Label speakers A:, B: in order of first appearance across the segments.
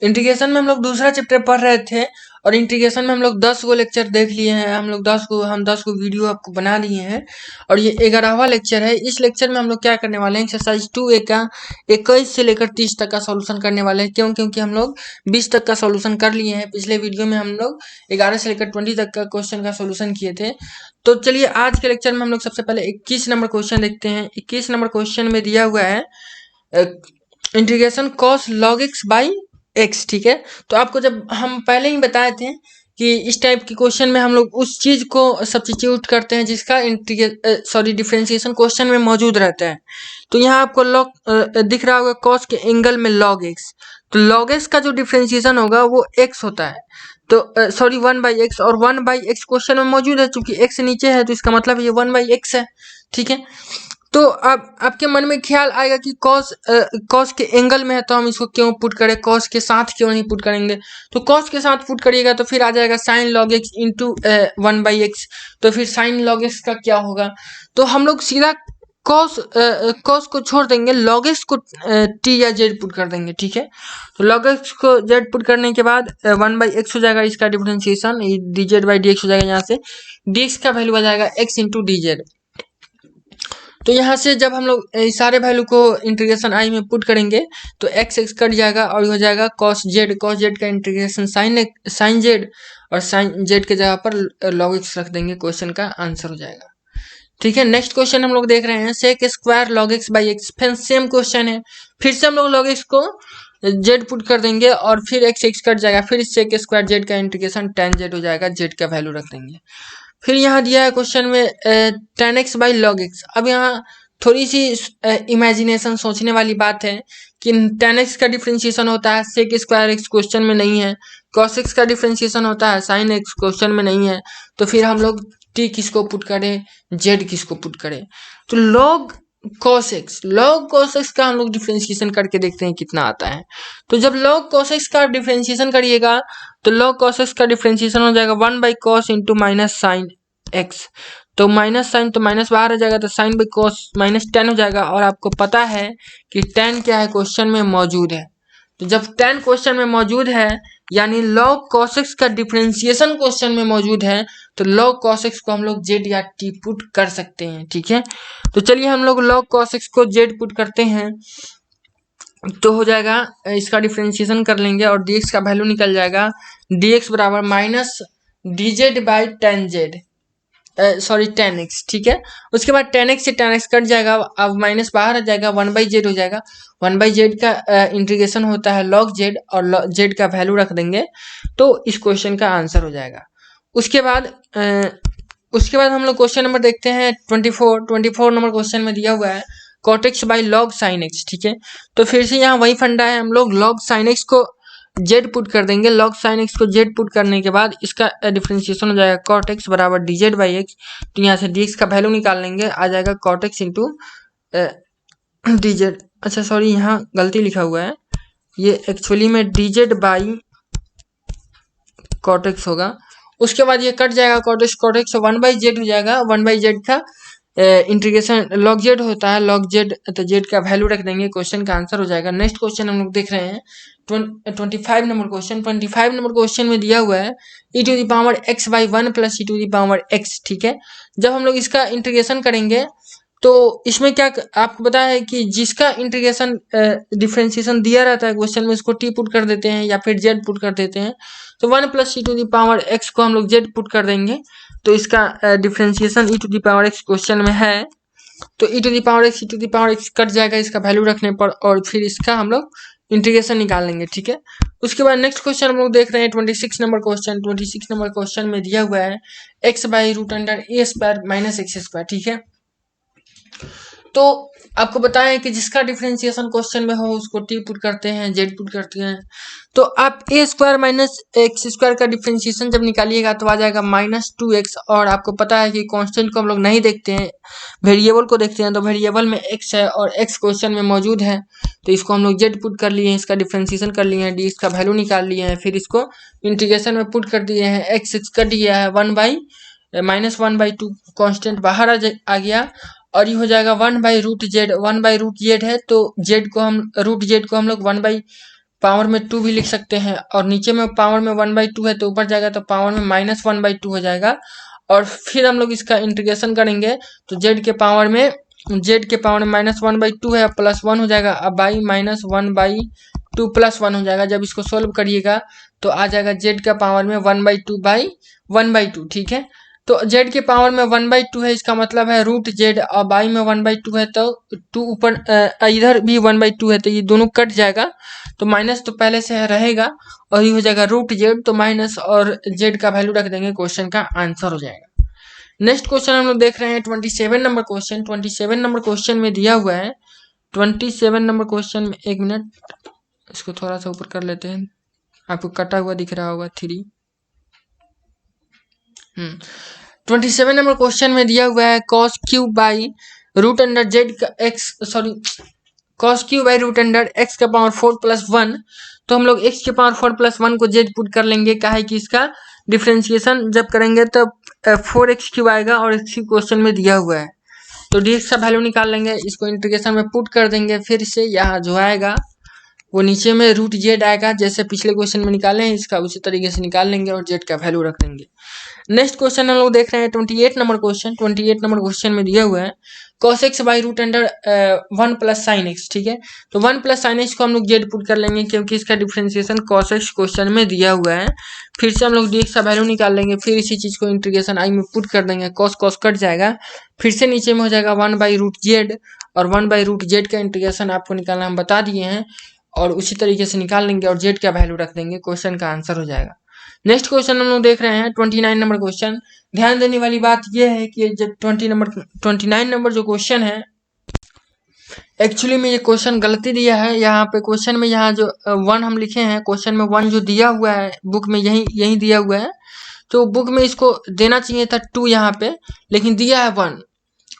A: Integration में हम लोग दूसरा चैप्टर पढ़ रहे थे और इंटीग्रेशन में हम लोग 10 गो लेक्चर देख लिए हैं। हम 10 गो वीडियो आपको बना लिए हैं और ये 11वां लेक्चर है। इस लेक्चर में हम लोग क्या करने वाले हैं, एक्सरसाइज 2A का 21 से लेकर 30 तक का सॉल्यूशन करने वाले हैं। क्योंकि हम लोग 20 तक का सॉल्यूशन कर लिए हैं। पिछले वीडियो में हम लोग 11 से लेकर 20 तक का क्वेश्चन का सॉल्यूशन किए थे। तो चलिए आज के लेक्चर में हम लोग सबसे पहले 21 नंबर क्वेश्चन देखते हैं। 21 नंबर क्वेश्चन में दिया हुआ है integration cos log x by x. ठीक है, तो आपको जब हम पहले ही बताए थे कि इस टाइप की क्वेश्चन में हम लोग उस चीज को सब्स्टिट्यूट करते हैं जिसका डिफरेंशिएशन क्वेश्चन में मौजूद रहता है। तो यहाँ आपको लॉग दिख रहा होगा कॉस के एंगल में लॉग एक्स। तो लॉग एक्स का जो डिफरेंशिएशन होगा वो एक्स होता है। तो 1/x और 1/x क्वेश्चन में मौजूद है। चूंकि x नीचे है तो इसका मतलब ये 1/x है। ठीक है, तो अब आपके मन में ख्याल आएगा कि कॉस के एंगल में है तो हम इसको क्यों पुट करें, कॉस के साथ क्यों नहीं पुट करेंगे। तो कॉस के साथ पुट करिएगा तो फिर आ जाएगा sign log x into 1/x। तो फिर साइन लॉग एक्स का क्या होगा, तो हम लोग सीधा कॉस को छोड़ देंगे, लॉग एक्स को टी या जेड पुट कर देंगे। ठीक है, तो लॉग एक्स को जेड पुट करने के बाद 1/x हो जाएगा इसका differentiation, D Z by D x हो जाएगा। यहाँ से डी एक्स का वैल्यू आ जाएगा एक्स इंटू डी जेड। तो यहाँ से जब हम लोग सारे वैल्यू को इंटीग्रेशन आई में पुट करेंगे तो एक्स एक्स कट जाएगा और हो जाएगा कॉस जेड का इंटीग्रेशन साइन जेड और साइन जेड के जगह पर लॉग एक्स रख देंगे, क्वेश्चन का आंसर हो जाएगा। ठीक है, नेक्स्ट क्वेश्चन हम लोग देख रहे हैं sec square log x by x. फिर सेम क्वेश्चन है, फिर से हम लोग लॉग एक्स को जेड पुट कर देंगे और फिर एक्स एक्स कट जाएगा, फिर सेक स्क्वायर जेड का इंटीग्रेशन tan जेड हो जाएगा, जेड का वैल्यू रख देंगे। फिर यहाँ दिया है क्वेश्चन में tan x by log x. अब यहाँ थोड़ी सी इमेजिनेशन सोचने वाली बात है कि tan x का डिफरेंशिएशन होता है सेक स्क्वायर एक्स, क्वेश्चन में नहीं है। cos x का डिफरेंशिएशन होता है साइन x, क्वेश्चन में नहीं है। तो फिर हम लोग t किसको पुट करें, z किसको पुट करें। तो log cos x का हम लोग डिफरेंशिएशन करके देखते हैं कितना आता है। तो जब log cos x का डिफरेंशिएशन करिएगा तो log cos x का डिफरेंशिएशन हो जाएगा 1/cos into minus sine x. तो माइनस साइन तो माइनस बाहर आ जाएगा तो साइन बाई कॉस -tan हो जाएगा। और आपको पता है कि tan क्या है, क्वेश्चन में मौजूद है। तो जब tan क्वेश्चन में मौजूद है यानी log cos x का डिफरेंशिएशन क्वेश्चन में मौजूद है तो log cos x को हम लोग z या t पुट कर सकते हैं। ठीक है, तो चलिए हम लोग log cos x को z पुट करते हैं तो हो जाएगा, इसका डिफरेंशिएशन कर लेंगे और dx का वैल्यू निकल जाएगा, dx बराबर minus D Z by tan z tan x। ठीक है, उसके बाद tan x से tan x कट जाएगा, अब माइनस बाहर आ जाएगा, 1/z हो जाएगा। 1/z का इंटीग्रेशन होता है log z और z का वैल्यू रख देंगे तो इस क्वेश्चन का आंसर हो जाएगा। उसके बाद हम लोग क्वेश्चन नंबर देखते हैं 24 नंबर क्वेश्चन में दिया हुआ है cot x by log sin x। ठीक है, तो फिर से यहाँ वही फंडा है, हम लोग log sin x को z पुट कर देंगे। log sin x को z पुट करने के बाद इसका डिफरेंशिएशन हो जाएगा cot x बराबर dz बाई एक्स। तो यहाँ से dx का वैल्यू निकाल लेंगे, आ जाएगा cot x इंटू dz। अच्छा सॉरी, यहाँ गलती लिखा हुआ है, ये एक्चुअली में dz बाई cot x होगा। उसके बाद ये कट जाएगा cot x 1/z हो जाएगा। 1/z का इंटीग्रेशन log z होता है, log z तो z का वैल्यू रख देंगे, क्वेश्चन का आंसर हो जाएगा। नेक्स्ट क्वेश्चन हम लोग देख रहे हैं 25 नंबर क्वेश्चन। 25 नंबर क्वेश्चन में दिया हुआ है e⁻x/1 प्लस e⁻x। ठीक है, जब हम लोग इसका इंटीग्रेशन करेंगे तो इसमें क्या आपको पता है कि जिसका इंटीग्रेशन डिफरेंशिएशन दिया रहता है क्वेश्चन में उसको t पुट कर देते हैं या फिर z पुट कर देते हैं। तो 1 प्लस e⁻x को हम लोग z पुट कर देंगे तो इसका डिफरेंशिएशन e⁻x क्वेश्चन में है। तो e⁻x कट जाएगा इसका वैल्यू रखने पर और फिर इसका हम लोग इंटीग्रेशन निकाल लेंगे। ठीक है, उसके बाद नेक्स्ट क्वेश्चन हम लोग देख रहे हैं 26 नंबर क्वेश्चन। 26 नंबर क्वेश्चन में दिया हुआ है x/√a² माइनस x²। ठीक है, तो आपको बताएं कि जिसका डिफरेंशिएशन क्वेश्चन में हो उसको t पुट करते हैं, z पुट करते हैं। तो आप a² माइनस x² का डिफरेंशिएशन जब निकालिएगा तो आ जाएगा -2x। और आपको पता है कि कांस्टेंट को हम लोग नहीं देखते हैं, वेरिएबल को देखते हैं। तो वेरिएबल में x है और x क्वेश्चन में मौजूद है तो इसको हम लोग z पुट कर लिए हैं, इसका डिफरेंशिएशन कर लिए हैं, d इसका वैल्यू निकाल लिए हैं, फिर इसको इंटीग्रेशन में पुट कर दिए हैं। x कट गया है, -1/2 कांस्टेंट बाहर आ गया और ये हो जाएगा 1/√z। 1/√z है तो z को हम लोग 1/2 पावर में 2 भी लिख सकते हैं, और नीचे में पावर में 1/2 है तो ऊपर जाएगा तो पावर में -1/2 हो जाएगा। और फिर हम लोग इसका इंटीग्रेशन करेंगे तो z के पावर में -1/2 है, प्लस 1 हो जाएगा। अब बाई -1/2 प्लस 1 हो जाएगा। जब इसको सोल्व करिएगा तो आ जाएगा z का पावर में 1/2 ठीक है। तो z के पावर में 1/2 है, इसका मतलब है √z, और बाई में 1/2 है तो 2 ऊपर इधर भी 1/2 है तो ये दोनों कट जाएगा, तो माइनस तो पहले से रहेगा और ये हो जाएगा √z, तो माइनस और z का वैल्यू रख देंगे, क्वेश्चन का आंसर हो जाएगा। नेक्स्ट क्वेश्चन हम लोग देख रहे हैं 27 नंबर क्वेश्चन। 27 नंबर क्वेश्चन में दिया हुआ है 27 नंबर क्वेश्चन में, एक मिनट इसको थोड़ा सा ऊपर कर लेते हैं, आपको कटा हुआ दिख रहा होगा 3। 27 नंबर क्वेश्चन में दिया हुआ है cos क्यूब बाई √z का x, sorry cos cube by √x का पावर 4 प्लस 1। तो हम लोग x के पावर 4 प्लस 1 को z पुट कर लेंगे, काहे कि इसका डिफ्रेंशिएशन जब करेंगे तो 4x क्यूब आएगा और इसी क्वेश्चन में दिया हुआ है, तो dx का वैल्यू निकाल लेंगे, इसको इंटीग्रेशन में पुट कर देंगे। फिर से यहाँ जो आएगा वो नीचे में √z आएगा, जैसे पिछले क्वेश्चन में निकाले हैं इसका उसी तरीके से निकाल लेंगे और z का वैल्यू रख देंगे। नेक्स्ट क्वेश्चन हम लोग देख रहे हैं 28 नंबर क्वेश्चन। 28 नंबर क्वेश्चन में दिया हुआ है cos x by √1 plus sign x, ठीक है। तो 1 प्लस साइन x को हम लोग z पुट कर लेंगे क्योंकि इसका डिफरेंशिएशन cos x क्वेश्चन में दिया हुआ है। फिर से हम लोग dx का वैल्यू निकाल लेंगे, फिर इसी चीज को इंटीग्रेशन i में पुट कर देंगे, cos कट जाएगा, फिर से नीचे में हो जाएगा 1/√z, और 1/√z का इंटीग्रेशन आपको निकालना हम बता दिए हैं, और उसी तरीके से निकाल लेंगे और z का वैल्यू रख देंगे, क्वेश्चन का आंसर हो जाएगा। नेक्स्ट क्वेश्चन हम लोग देख रहे हैं 29 नंबर क्वेश्चन। ध्यान देने वाली बात यह है कि जब 29 नंबर जो क्वेश्चन है, एक्चुअली में ये क्वेश्चन गलती दिया है। यहाँ पे क्वेश्चन में यहाँ जो 1 हम लिखे हैं, क्वेश्चन में 1 जो दिया हुआ है बुक में यही दिया हुआ है, तो बुक में इसको देना चाहिए था 2 यहाँ पे, लेकिन दिया है 1,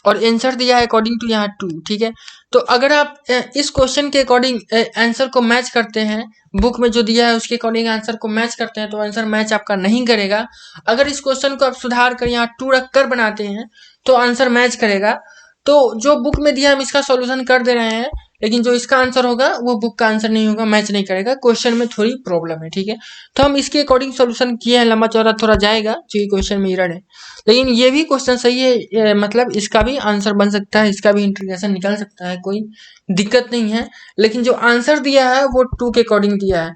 A: और आंसर दिया है अकॉर्डिंग टू यहाँ 2, ठीक है। तो अगर आप इस क्वेश्चन के अकॉर्डिंग आंसर को मैच करते हैं, बुक में जो दिया है उसके अकॉर्डिंग आंसर को मैच करते हैं, तो आंसर मैच आपका नहीं करेगा। अगर इस क्वेश्चन को आप सुधार कर यहाँ 2 रख कर बनाते हैं तो आंसर मैच करेगा। तो जो बुक में दिया हम इसका सॉल्यूशन कर दे रहे हैं, लेकिन जो इसका आंसर होगा वो बुक का आंसर नहीं होगा, मैच नहीं करेगा, क्वेश्चन में थोड़ी प्रॉब्लम है, ठीक है। तो हम इसके अकॉर्डिंग सॉल्यूशन किए हैं, लंबा चौड़ा थोड़ा जाएगा क्योंकि क्वेश्चन में एरर है, लेकिन ये भी क्वेश्चन सही है, मतलब इसका भी आंसर बन सकता है, इसका भी इंटीग्रेशन निकल सकता है, कोई दिक्कत नहीं है। लेकिन जो आंसर दिया है वो 2 के अकॉर्डिंग दिया है,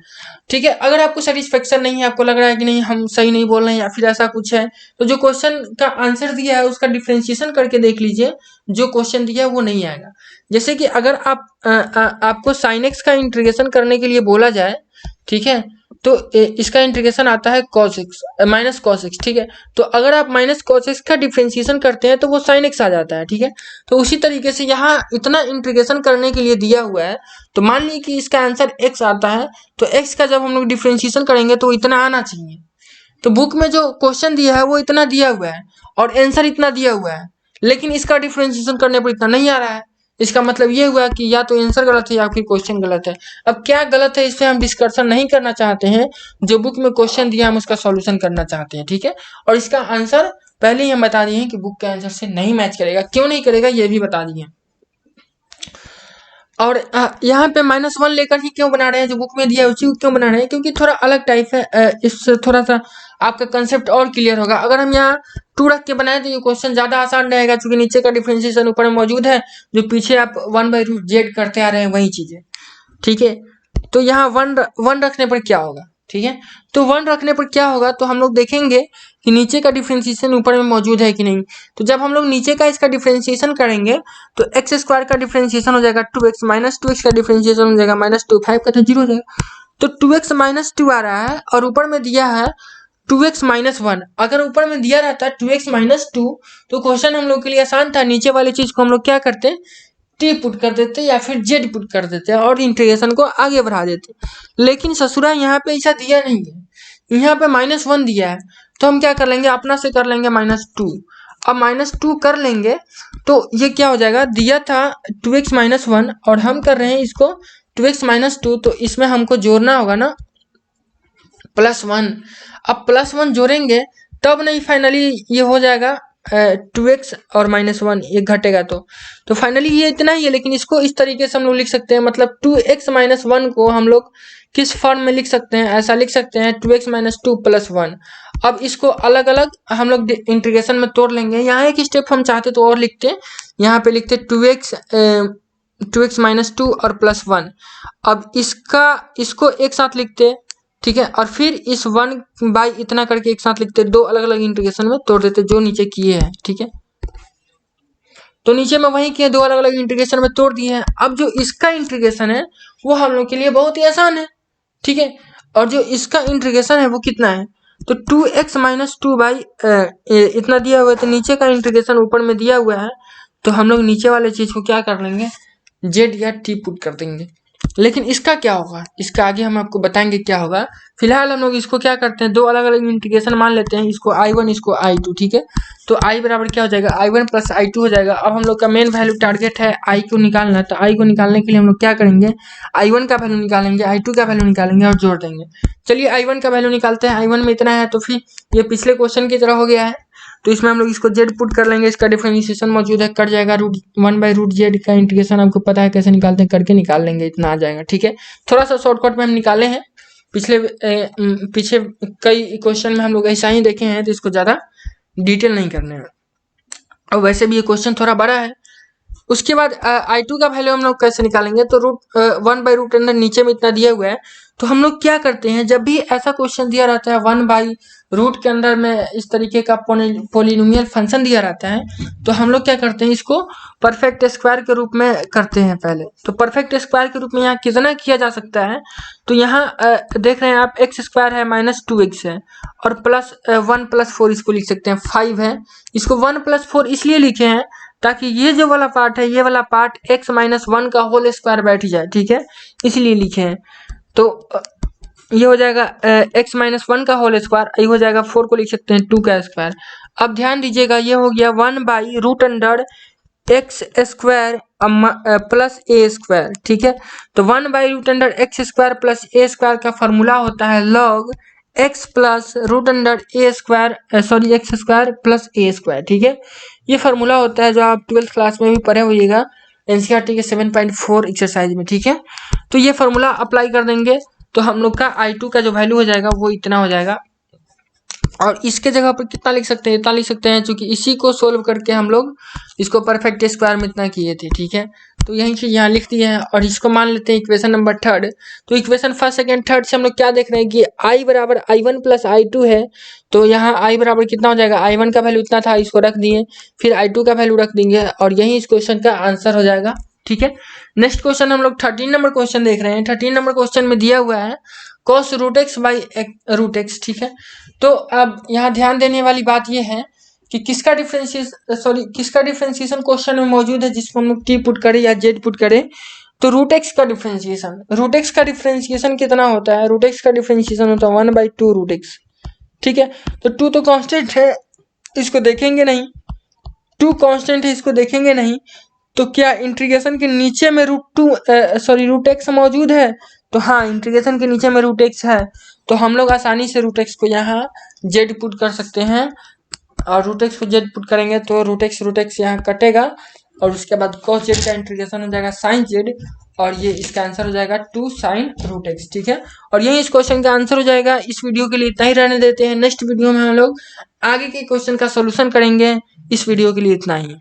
A: ठीक है। अगर आपको सेटिस्फेक्शन नहीं है, आपको लग रहा है कि नहीं हम सही नहीं बोल रहे हैं या फिर ऐसा कुछ है, तो जो क्वेश्चन का आंसर दिया है उसका डिफरेंशिएशन करके देख लीजिए, जो क्वेश्चन दिया है वो नहीं आएगा। जैसे कि अगर आपको साइन एक्स का इंटीग्रेशन करने के लिए बोला जाए, ठीक है, तो इसका इंटीग्रेशन आता है cos x minus cos x, ठीक है। तो अगर आप माइनस cos x का डिफरेंशिएशन करते हैं तो वो sin x आ जाता है, ठीक है। तो उसी तरीके से यहाँ इतना इंटीग्रेशन करने के लिए दिया हुआ है, तो मान लीजिए कि इसका आंसर x आता है, तो x का जब हम लोग डिफरेंशिएशन करेंगे तो इतना आना चाहिए। तो बुक में जो क्वेश्चन दिया है वो इतना दिया हुआ है और आंसर इतना दिया हुआ है, लेकिन इसका डिफरेंशिएशन करने पर इतना नहीं आ रहा है। इसका मतलब ये हुआ कि या तो आंसर गलत है या फिर क्वेश्चन गलत है। अब क्या गलत है इस पे हम डिस्कशन नहीं करना चाहते हैं, जो बुक में क्वेश्चन दिया हम उसका सॉल्यूशन करना चाहते हैं, ठीक है। और इसका आंसर पहले ही हम बता दिए हैं कि बुक के आंसर से नहीं मैच करेगा, क्यों नहीं करेगा ये भी बता दिए। और यहाँ पे -1 लेकर ही क्यों बना रहे हैं, जो बुक में दिया है उसी को क्यों बना रहे हैं, क्योंकि थोड़ा अलग टाइप है, इससे थोड़ा सा आपका कंसेप्ट और क्लियर होगा। अगर हम यहाँ 2 रख के बनाए तो ये क्वेश्चन ज्यादा आसान रहेगा, क्योंकि नीचे का डिफरेंशिएशन ऊपर में मौजूद है, जो पीछे आप 1/√z करते आ रहे हैं वही चीजें, ठीक है। तो यहाँ 1 रखने पर क्या होगा, ठीक है। तो 1 रखने पर क्या होगा, तो हम लोग देखेंगे कि नीचे का डिफरेंशिएशन ऊपर में मौजूद है कि नहीं। तो जब हम लोग नीचे का इसका डिफरेंशिएशन करेंगे तो x² का डिफरेंशिएशन हो जाएगा 2x, -2x का डिफरेंशिएशन हो जाएगा -2, 5 का तो 0 हो जाएगा। तो 2x - 2 आ रहा है और ऊपर में दिया है 2x - 1। अगर ऊपर में दिया रहता है 2x - 2 तो क्वेश्चन हम लोग के लिए आसान था, नीचे वाली चीज को हम लोग क्या करते, t पुट कर देते या फिर z पुट कर देते और इंटीग्रेशन को आगे बढ़ा देते। लेकिन ससुरा यहाँ पे ऐसा दिया नहीं है, यहाँ पे -1 दिया है, तो हम क्या कर लेंगे, अपना से कर लेंगे -2। अब -2 कर लेंगे तो ये क्या हो जाएगा, दिया था 2x - 1 और हम कर रहे हैं इसको 2x - 2, तो इसमें हमको जोड़ना होगा ना +1। अब +1 जोड़ेंगे तब नहीं फाइनली ये हो जाएगा 2x और -1 ये घटेगा, तो फाइनली ये इतना ही है। लेकिन इसको इस तरीके से हम लोग लिख सकते हैं, मतलब 2x - 1 को हम लोग किस फॉर्म में लिख सकते हैं, ऐसा लिख सकते हैं 2x माइनस 2 प्लस 1। अब इसको अलग अलग हम लोग इंटीग्रेशन में तोड़ लेंगे। यहाँ एक स्टेप हम चाहते तो और लिखते, यहाँ पे लिखते 2x माइनस 2 और प्लस 1। अब इसको एक साथ लिखते, ठीक है, और फिर इस 1 बाई इतना करके एक साथ लिखते, दो अलग अलग इंटीग्रेशन में तोड़ देते जो नीचे किए हैं, ठीक है। तो नीचे में वही किए, दो अलग अलग इंटीग्रेशन में तोड़ दिए हैं। अब जो इसका इंटीग्रेशन है वो हम लोग के लिए बहुत ही आसान है, ठीक है। और जो इसका इंटीग्रेशन है वो कितना है, तो 2x माइनस 2 बाई इतना दिया हुआ है, तो नीचे का इंटीग्रेशन ऊपर में दिया हुआ है, तो हम लोग नीचे वाले चीज को क्या कर लेंगे, z या t पुट कर देंगे। लेकिन इसका क्या होगा, इसका आगे हम आपको बताएंगे क्या होगा। फिलहाल हम लोग इसको क्या करते हैं, दो अलग अलग इंटीग्रेशन मान लेते हैं, इसको i1 इसको i2, ठीक है। तो i बराबर क्या हो जाएगा, i1 प्लस i2 हो जाएगा। अब हम लोग का मेन वैल्यू टारगेट है i को निकालना, तो i को निकालने के लिए हम लोग क्या करेंगे, i1 का वैल्यू निकालेंगे, i2 का वैल्यू निकालेंगे और जोड़ देंगे। चलिए i1 का वैल्यू निकालते हैं, i1 में इतना है, तो फिर ये पिछले क्वेश्चन की तरह हो गया है। तो इसमें हम लोग इसको z पुट कर लेंगे, इसका डिफरेंशिएशन मौजूद है, कट जाएगा, √1/√z का इंटीग्रेशन आपको पता है कैसे निकालते हैं, करके निकाल लेंगे, इतना आ जाएगा, ठीक है। थोड़ा सा शॉर्टकट में हम निकाले हैं, पीछे कई क्वेश्चन में हम लोग ऐसा ही देखे हैं, तो इसको ज़्यादा डिटेल नहीं करने हैं। और वैसे भी ये क्वेश्चन थोड़ा बड़ा है। उसके बाद i2 का वैल्यू हम लोग कैसे निकालेंगे, तो √1/√अंदर नीचे में इतना दिया हुआ है, तो हम लोग क्या करते हैं, जब भी ऐसा क्वेश्चन दिया रहता है 1/√, के अंदर में इस तरीके का पोलिनोमियल फंक्शन दिया रहता है, तो हम लोग क्या करते हैं, इसको परफेक्ट स्क्वायर के रूप में करते हैं पहले। तो परफेक्ट स्क्वायर के रूप में यहाँ कितना किया जा सकता है, तो यहाँ देख रहे हैं आप, x² है माइनस 2x है, और प्लस 1 प्लस 4 इसको लिख सकते हैं, 5 है, इसको 1 प्लस 4 इसलिए लिखे हैं ताकि ये जो वाला पार्ट है, ये वाला पार्ट x माइनस 1 का होल स्क्वायर बैठ जाए, ठीक है, इसलिए लिखे हैं। तो ये हो जाएगा x माइनस 1 का होल स्क्वायर, ये हो जाएगा 4 को लिख सकते हैं 2 का स्क्वायर। अब ध्यान दीजिएगा, ये हो गया 1/√x² प्लस a², ठीक है। तो 1/√x² प्लस a² का फॉर्मूला होता है log x plus x² plus a², ठीक है। ये फार्मूला होता है जो आप 12th क्लास में भी पढ़े होइएगा, एनसीईआरटी के 7.4 एक्सरसाइज में, ठीक है। तो ये फार्मूला अप्लाई कर देंगे, तो हम लोग का i2 का जो वैल्यू हो जाएगा वो इतना हो जाएगा। और इसके जगह पर कितना लिख सकते हैं, इतना लिख सकते हैं, क्योंकि इसी को सोल्व करके हम लोग इसको परफेक्ट स्क्वायर में इतना किए थे, ठीक है। तो यही चीज यहाँ लिख दिए हैं, और इसको मान लेते हैं इक्वेशन नंबर 3। तो इक्वेशन 1st, 2nd, 3rd से हम लोग क्या देख रहे हैं कि i बराबर i1 प्लस i2 है, तो यहाँ i बराबर कितना हो जाएगा, i1 का वैल्यू इतना था, इसको रख दिए, फिर i2 का वैल्यू रख देंगे, और यही इस क्वेश्चन का आंसर हो जाएगा, ठीक है। नेक्स्ट क्वेश्चन हम लोग 13 नंबर क्वेश्चन देख रहे हैं। 13 नंबर क्वेश्चन में दिया हुआ है cos √x बाई √x, ठीक है। तो अब यहाँ ध्यान देने वाली बात यह है कि किसका डिफरेंशिएशन क्वेश्चन में मौजूद है, जिसको हम लोग t पुट करें या z पुट करें, तो √x का डिफरेंशिएशन कितना होता है, √x का डिफरेंशिएशन होता है 1/2√x, ठीक है। तो 2 तो कांस्टेंट है, इसको देखेंगे नहीं, 2 कांस्टेंट है, इसको देखेंगे नहीं, तो क्या इंटीग्रेशन के नीचे में √x मौजूद है, तो हाँ, इंटीग्रेशन के नीचे में √x है, तो हम लोग आसानी से √x को यहाँ z पुट कर सकते हैं, और √x को z पुट करेंगे तो √x यहाँ कटेगा, और उसके बाद cos z का इंटीग्रेशन हो जाएगा sin z, और ये इसका आंसर हो जाएगा 2 sin √x, ठीक है। और यही इस क्वेश्चन का आंसर हो जाएगा। इस वीडियो के लिए इतना ही रहने देते हैं, नेक्स्ट वीडियो में हम लोग आगे के क्वेश्चन का सोल्यूशन करेंगे। इस वीडियो के लिए इतना ही।